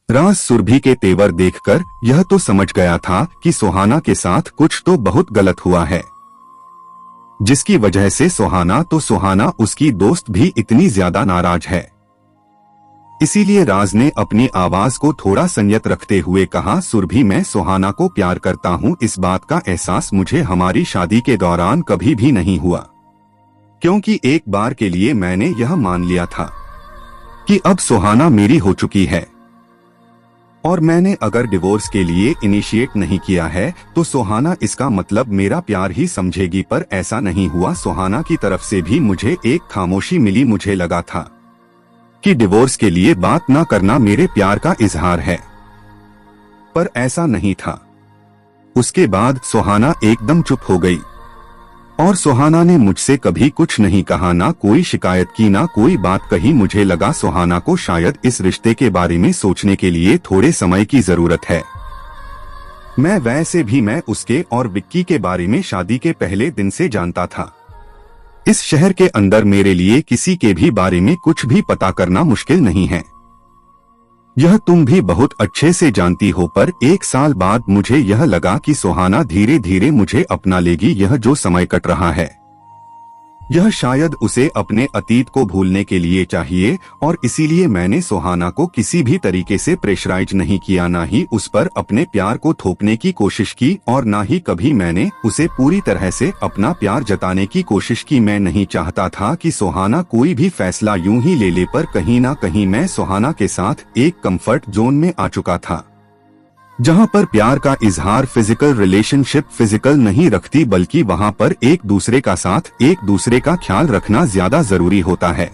राज सुरभि के तेवर देखकर यह तो समझ गया था कि सुहाना के साथ कुछ तो बहुत गलत हुआ है, जिसकी वजह से सुहाना उसकी दोस्त भी इतनी ज्यादा नाराज है। इसीलिए राज ने अपनी आवाज को थोड़ा संयत रखते हुए कहा, सुरभि मैं सुहाना को प्यार करता हूँ। इस बात का एहसास मुझे हमारी शादी के दौरान कभी भी नहीं हुआ, क्योंकि एक बार के लिए मैंने यह मान लिया था कि अब सुहाना मेरी हो चुकी है और मैंने अगर डिवोर्स के लिए इनिशिएट नहीं किया है तो सुहाना इसका मतलब मेरा प्यार ही समझेगी, पर ऐसा नहीं हुआ। सुहाना की तरफ से भी मुझे एक खामोशी मिली। मुझे लगा था कि डिवोर्स के लिए बात न करना मेरे प्यार का इजहार है, पर ऐसा नहीं था। उसके बाद सुहाना एकदम चुप हो गई और सुहाना ने मुझसे कभी कुछ नहीं कहा, ना कोई शिकायत की, ना कोई बात कही। मुझे लगा सुहाना को शायद इस रिश्ते के बारे में सोचने के लिए थोड़े समय की जरूरत है। वैसे भी मैं उसके और विक्की के बारे में शादी के पहले दिन से जानता था। इस शहर के अंदर मेरे लिए किसी के भी बारे में कुछ भी पता करना मुश्किल नहीं है, यह तुम भी बहुत अच्छे से जानती हो। पर एक साल बाद मुझे यह लगा कि सुहाना धीरे धीरे मुझे अपना लेगी। यह जो समय कट रहा है यह शायद उसे अपने अतीत को भूलने के लिए चाहिए, और इसीलिए मैंने सुहाना को किसी भी तरीके से प्रेशराइज नहीं किया, ना ही उस पर अपने प्यार को थोपने की कोशिश की, और ना ही कभी मैंने उसे पूरी तरह से अपना प्यार जताने की कोशिश की। मैं नहीं चाहता था कि सुहाना कोई भी फैसला यूं ही ले ले, पर कहीं ना कहीं मैं सुहाना के साथ एक कंफर्ट जोन में आ चुका था, जहां पर प्यार का इजहार फिजिकल रिलेशनशिप फिजिकल नहीं रखती, बल्कि वहां पर एक दूसरे का साथ एक दूसरे का ख्याल रखना ज्यादा जरूरी होता है।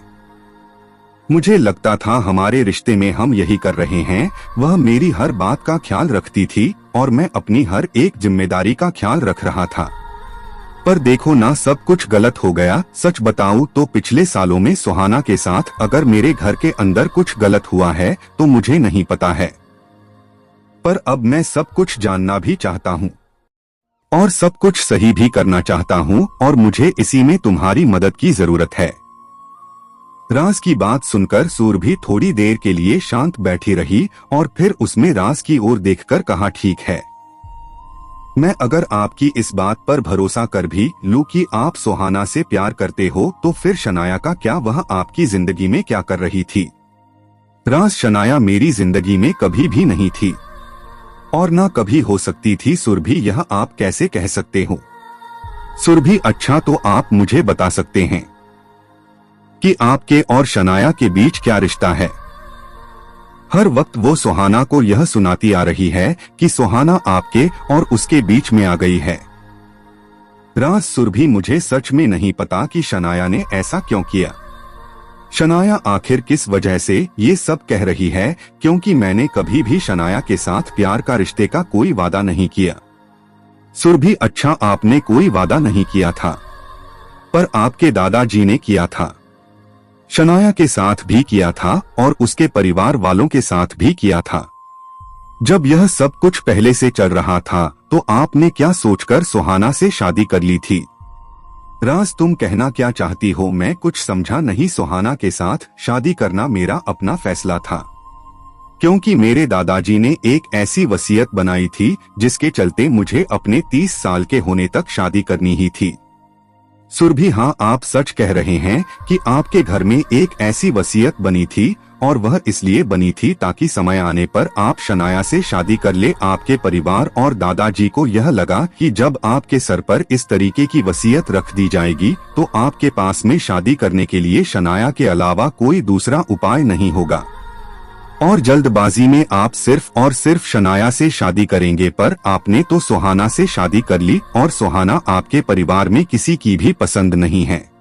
मुझे लगता था हमारे रिश्ते में हम यही कर रहे हैं। वह मेरी हर बात का ख्याल रखती थी और मैं अपनी हर एक जिम्मेदारी का ख्याल रख रहा था, पर देखो ना, सब कुछ गलत हो गया। सच बताऊं तो पिछले सालों में सुहाना के साथ अगर मेरे घर के अंदर कुछ गलत हुआ है तो मुझे नहीं पता है, पर अब मैं सब कुछ जानना भी चाहता हूँ और सब कुछ सही भी करना चाहता हूँ, और मुझे इसी में तुम्हारी मदद की जरूरत है। राज की बात सुनकर सुरभि थोड़ी देर के लिए शांत बैठी रही और फिर उसने राज की ओर देखकर कहा, ठीक है, मैं अगर आपकी इस बात पर भरोसा कर भी लूं कि आप सुहाना से प्यार करते हो, तो फिर शनाया का क्या? वह आपकी जिंदगी में क्या कर रही थी? राज, शनाया मेरी जिंदगी में कभी भी नहीं थी और ना कभी हो सकती थी। सुरभि, यह आप कैसे कह सकते हो? सुरभि, अच्छा तो आप मुझे बता सकते हैं कि आपके और शनाया के बीच क्या रिश्ता है? हर वक्त वो सुहाना को यह सुनाती आ रही है कि सुहाना आपके और उसके बीच में आ गई है। राज, सुरभि, मुझे सच में नहीं पता कि शनाया ने ऐसा क्यों किया। शनाया आखिर किस वजह से ये सब कह रही है, क्योंकि मैंने कभी भी शनाया के साथ प्यार का रिश्ते का कोई वादा नहीं किया। सुरभि, अच्छा, आपने कोई वादा नहीं किया था, पर आपके दादाजी ने किया था। शनाया के साथ भी किया था और उसके परिवार वालों के साथ भी किया था। जब यह सब कुछ पहले से चल रहा था तो आपने क्या सोचकर सुहाना से शादी कर ली थी? राज, तुम कहना क्या चाहती हो? मैं कुछ समझा नहीं। सुहाना के साथ शादी करना मेरा अपना फैसला था, क्योंकि मेरे दादाजी ने एक ऐसी वसीयत बनाई थी जिसके चलते मुझे अपने 30 साल के होने तक शादी करनी ही थी। सुरभि, हाँ, आप सच कह रहे हैं कि आपके घर में एक ऐसी वसीयत बनी थी, और वह इसलिए बनी थी ताकि समय आने पर आप शनाया से शादी कर ले। आपके परिवार और दादाजी को यह लगा कि जब आपके सर पर इस तरीके की वसीयत रख दी जाएगी तो आपके पास में शादी करने के लिए शनाया के अलावा कोई दूसरा उपाय नहीं होगा, और जल्दबाजी में आप सिर्फ और सिर्फ शनाया से शादी करेंगे। पर आपने तो सुहाना से शादी कर ली, और सुहाना आपके परिवार में किसी की भी पसंद नहीं है।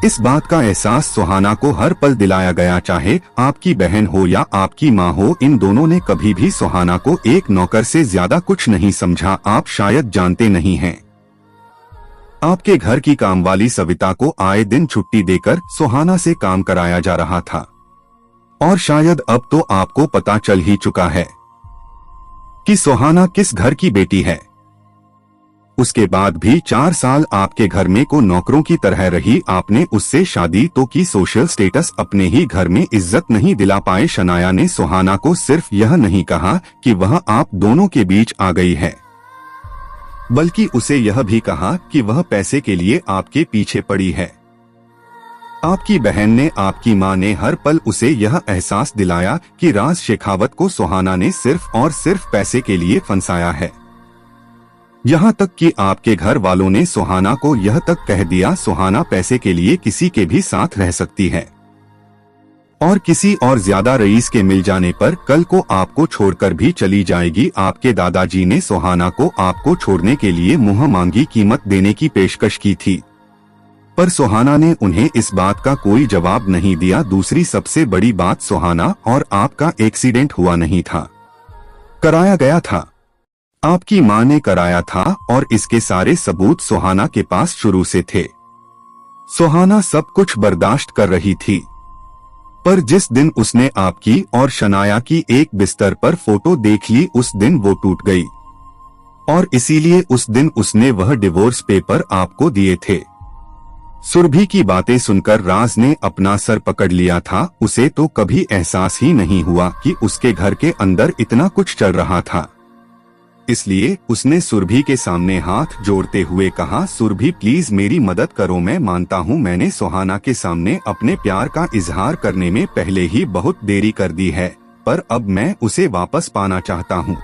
इस बात का एहसास सुहाना को हर पल दिलाया गया, चाहे आपकी बहन हो या आपकी माँ हो। इन दोनों ने कभी भी सुहाना को एक नौकर से ज्यादा कुछ नहीं समझा। आप शायद जानते नहीं हैं, आपके घर की कामवाली सविता को आए दिन छुट्टी देकर सुहाना से काम कराया जा रहा था, और शायद अब तो आपको पता चल ही चुका है कि सुहाना किस घर की बेटी है। उसके बाद भी 4 साल आपके घर में को नौकरों की तरह रही, आपने उससे शादी तो की, सोशल स्टेटस अपने ही घर में इज्जत नहीं दिला पाए। शनाया ने सुहाना को सिर्फ यह नहीं कहा कि वह आप दोनों के बीच आ गई है, बल्कि उसे यह भी कहा कि वह पैसे के लिए आपके पीछे पड़ी है। आपकी बहन ने, आपकी मां ने हर पल उसे यह एहसास दिलाया कि राज शेखावत को सुहाना ने सिर्फ और सिर्फ पैसे के लिए फंसाया है। यहाँ तक कि आपके घर वालों ने सुहाना को यह तक कह दिया, सुहाना पैसे के लिए किसी के भी साथ रह सकती है और किसी और ज्यादा रईस के मिल जाने पर कल को आपको छोड़कर भी चली जाएगी। आपके दादाजी ने सुहाना को आपको छोड़ने के लिए मुंह मांगी कीमत देने की पेशकश की थी, पर सुहाना ने उन्हें इस बात का कोई जवाब नहीं दिया। दूसरी सबसे बड़ी बात, सुहाना और आपका एक्सीडेंट हुआ नहीं था, कराया गया था। आपकी मां ने कराया था और इसके सारे सबूत सुहाना के पास शुरू से थे। सुहाना सब कुछ बर्दाश्त कर रही थी, पर जिस दिन उसने आपकी और शनाया की एक बिस्तर पर फोटो देख ली, उस दिन वो टूट गई और इसीलिए उस दिन उसने वह डिवोर्स पेपर आपको दिए थे। सुरभि की बातें सुनकर राज ने अपना सर पकड़ लिया था। उसे तो कभी एहसास ही नहीं हुआ कि उसके घर के अंदर इतना कुछ चल रहा था। इसलिए उसने सुरभि के सामने हाथ जोड़ते हुए कहा, सुरभि प्लीज मेरी मदद करो। मैं मानता हूँ मैंने सुहाना के सामने अपने प्यार का इजहार करने में पहले ही बहुत देरी कर दी है, पर अब मैं उसे वापस पाना चाहता हूँ।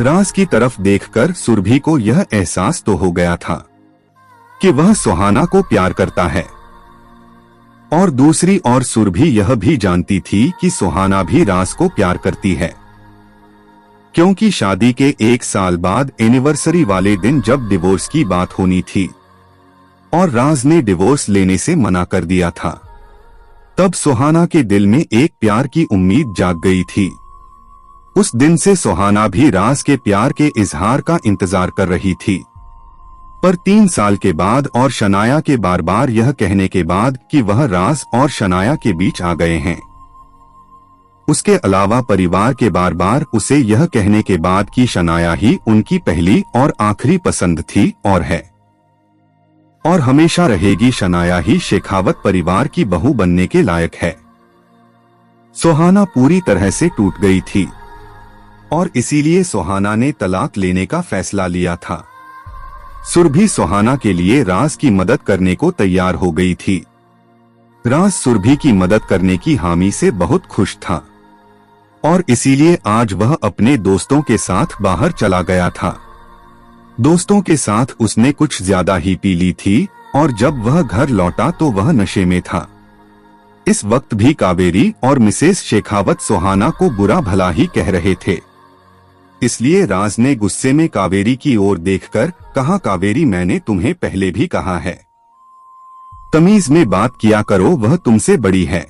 राज की तरफ देखकर सुरभि को यह एहसास तो हो गया था कि वह सुहाना को प्यार करता है, और दूसरी ओर सुरभि यह भी जानती थी कि सुहाना भी राज को प्यार करती है, क्योंकि शादी के 1 साल बाद एनिवर्सरी वाले दिन जब डिवोर्स की बात होनी थी और राज ने डिवोर्स लेने से मना कर दिया था, तब सुहाना के दिल में एक प्यार की उम्मीद जाग गई थी। उस दिन से सुहाना भी राज के प्यार के इजहार का इंतजार कर रही थी, पर 3 साल के बाद और शनाया के बार बार यह कहने के बाद कि वह राज और शनाया के बीच आ गए हैं, उसके अलावा परिवार के बार बार उसे यह कहने के बाद कि शनाया ही उनकी पहली और आखिरी पसंद थी और है और हमेशा रहेगी, शनाया ही शेखावत परिवार की बहू बनने के लायक है। सुहाना पूरी तरह से टूट गई थी और इसीलिए सुहाना ने तलाक लेने का फैसला लिया था। सुरभि सुहाना के लिए राज की मदद करने को तैयार हो गई थी। राज सुरभि की मदद करने की हामी से बहुत खुश था और इसीलिए आज वह अपने दोस्तों के साथ बाहर चला गया था। दोस्तों के साथ उसने कुछ ज्यादा ही पी ली थी और जब वह घर लौटा तो वह नशे में था। इस वक्त भी कावेरी और मिसेस शेखावत सुहाना को बुरा भला ही कह रहे थे, इसलिए राज ने गुस्से में कावेरी की ओर देखकर कहा, कावेरी मैंने तुम्हें पहले भी कहा है, तमीज में बात किया करो, वह तुमसे बड़ी है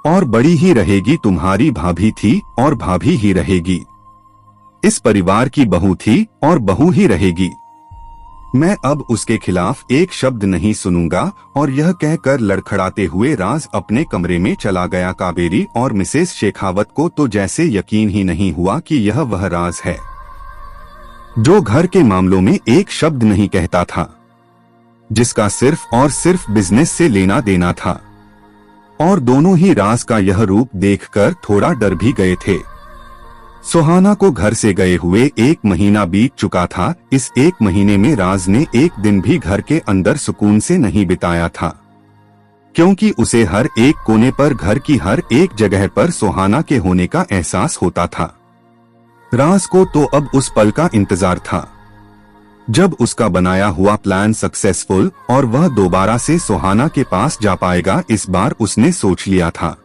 और बड़ी ही रहेगी। तुम्हारी भाभी थी और भाभी ही रहेगी, इस परिवार की बहू थी और बहू ही रहेगी। मैं अब उसके खिलाफ एक शब्द नहीं सुनूंगा। और यह कहकर लड़खड़ाते हुए राज अपने कमरे में चला गया। कावेरी और मिसेस शेखावत को तो जैसे यकीन ही नहीं हुआ कि यह वह राज है जो घर के मामलों में एक शब्द नहीं कहता था, जिसका सिर्फ और सिर्फ बिजनेस से लेना देना था। और दोनों ही राज का यह रूप देखकर थोड़ा डर भी गए थे। सुहाना को घर से गए हुए 1 महीना बीत चुका था। इस 1 महीने में राज ने एक दिन भी घर के अंदर सुकून से नहीं बिताया था, क्योंकि उसे हर एक कोने पर, घर की हर एक जगह पर सुहाना के होने का एहसास होता था। राज को तो अब उस पल का इंतजार था जब उसका बनाया हुआ प्लान सक्सेसफुल और वह दोबारा से सुहाना के पास जा पाएगा। इस बार उसने सोच लिया था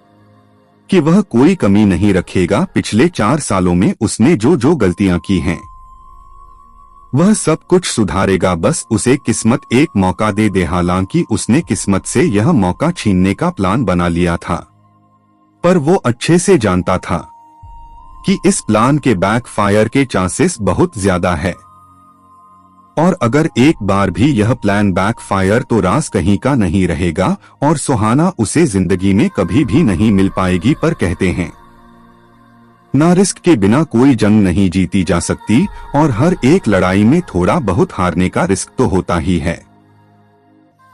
कि वह कोई कमी नहीं रखेगा। पिछले 4 सालों में उसने जो जो गलतियां की हैं, वह सब कुछ सुधारेगा। बस उसे किस्मत एक मौका दे दे। हालांकि उसने किस्मत से यह मौका छीनने का प्लान बना लिया था, पर वो अच्छे से जानता था कि इस प्लान के बैकफायर के चांसेस बहुत ज्यादा है और अगर एक बार भी यह प्लान बैकफायर तो राज कहीं का नहीं रहेगा और सुहाना उसे जिंदगी में कभी भी नहीं मिल पाएगी। पर कहते हैं ना रिस्क के बिना कोई जंग नहीं जीती जा सकती और हर एक लड़ाई में थोड़ा बहुत हारने का रिस्क तो होता ही है।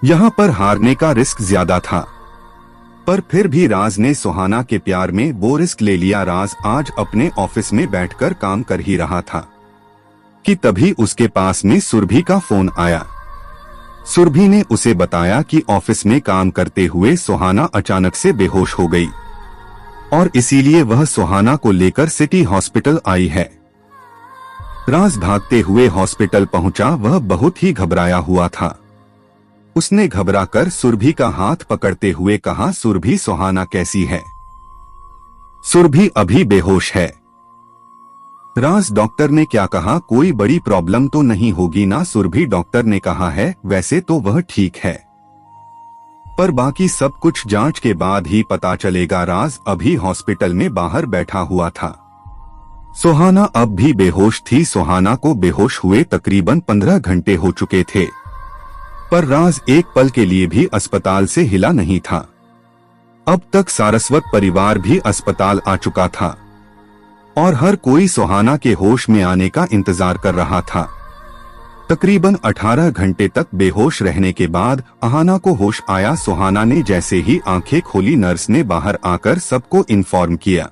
यहाँ पर हारने का रिस्क ज्यादा था, पर फिर भी राज ने सुहाना के प्यार में वो रिस्क ले लिया। राज आज अपने ऑफिस में बैठकर काम कर ही रहा था कि तभी उसके पास में सुरभि का फोन आया। सुरभि ने उसे बताया कि ऑफिस में काम करते हुए सुहाना अचानक से बेहोश हो गई और इसीलिए वह सुहाना को लेकर सिटी हॉस्पिटल आई है। राज भागते हुए हॉस्पिटल पहुंचा। वह बहुत ही घबराया हुआ था। उसने घबराकर सुरभि का हाथ पकड़ते हुए कहा, सुरभि, सुहाना कैसी है? सुरभि अभी बेहोश है। राज, डॉक्टर ने क्या कहा? कोई बड़ी प्रॉब्लम तो नहीं होगी ना? सुरभि, डॉक्टर ने कहा है वैसे तो वह ठीक है, पर बाकी सब कुछ जांच के बाद ही पता चलेगा। राज अभी हॉस्पिटल में बाहर बैठा हुआ था। सुहाना अब भी बेहोश थी। सुहाना को बेहोश हुए तकरीबन 15 घंटे हो चुके थे, पर राज एक पल के लिए भी अस्पताल से हिला नहीं था। अब तक सारस्वत परिवार भी अस्पताल आ चुका था और हर कोई सुहाना के होश में आने का इंतजार कर रहा था। तकरीबन 18 घंटे तक बेहोश रहने के बाद अहाना को होश आया। सुहाना ने जैसे ही आंखें खोली, नर्स ने बाहर आकर सबको इन्फॉर्म किया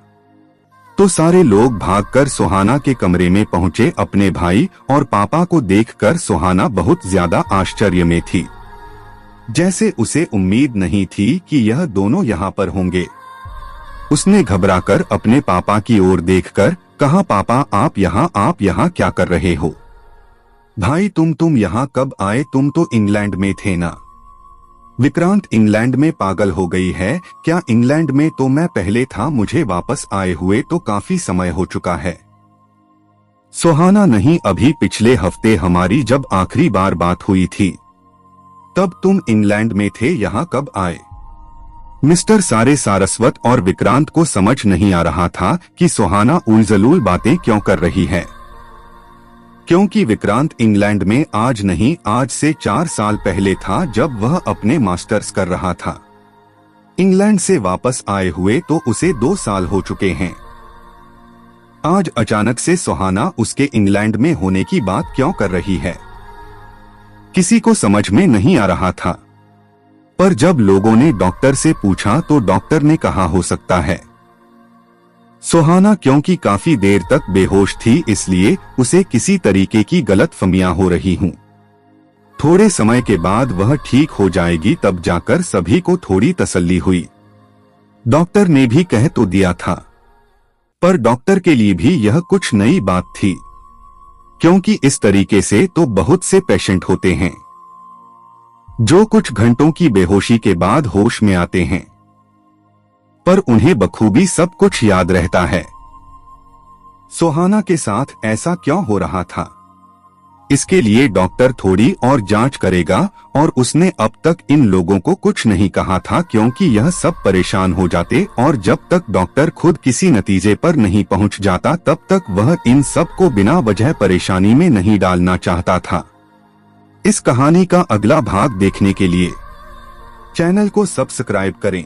तो सारे लोग भागकर सुहाना के कमरे में पहुंचे। अपने भाई और पापा को देखकर सुहाना बहुत ज्यादा आश्चर्य में थी, जैसे उसे उम्मीद नहीं थी कि यह दोनों यहाँ पर होंगे। उसने घबराकर अपने पापा की ओर देखकर कहा, पापा आप यहाँ क्या कर रहे हो? भाई तुम यहाँ कब आए? तुम तो इंग्लैंड में थे ना? विक्रांत इंग्लैंड में पागल हो गई है क्या? इंग्लैंड में तो मैं पहले था, मुझे वापस आए हुए तो काफी समय हो चुका है। सुहाना, नहीं, अभी पिछले हफ्ते हमारी जब आखिरी बार बात हुई थी तब तुम इंग्लैंड में थे, यहाँ कब आए? मिस्टर सारस्वत और विक्रांत को समझ नहीं आ रहा था कि सुहाना उलझुल बातें क्यों कर रही है, क्योंकि विक्रांत इंग्लैंड में आज नहीं, आज से 4 साल पहले था जब वह अपने मास्टर्स कर रहा था। इंग्लैंड से वापस आए हुए तो उसे 2 साल हो चुके हैं। आज अचानक से सुहाना उसके इंग्लैंड में होने की बात क्यों कर रही है, किसी को समझ में नहीं आ रहा था। पर जब लोगों ने डॉक्टर से पूछा तो डॉक्टर ने कहा हो सकता है सुहाना, क्योंकि काफी देर तक बेहोश थी इसलिए उसे किसी तरीके की गलतफहमियां हो रही हूं। थोड़े समय के बाद वह ठीक हो जाएगी, तब जाकर सभी को थोड़ी तसल्ली हुई। डॉक्टर ने भी कह तो दिया था, पर डॉक्टर के लिए भी यह कुछ नई बात थी, क्योंकि इस तरीके से तो बहुत से पेशेंट होते हैं जो कुछ घंटों की बेहोशी के बाद होश में आते हैं, पर उन्हें बखूबी सब कुछ याद रहता है। सुहाना के साथ ऐसा क्यों हो रहा था, इसके लिए डॉक्टर थोड़ी और जांच करेगा और उसने अब तक इन लोगों को कुछ नहीं कहा था, क्योंकि यह सब परेशान हो जाते और जब तक डॉक्टर खुद किसी नतीजे पर नहीं पहुंच जाता तब तक वह इन सब को बिना वजह परेशानी में नहीं डालना चाहता था। इस कहानी का अगला भाग देखने के लिए चैनल को सब्सक्राइब करें।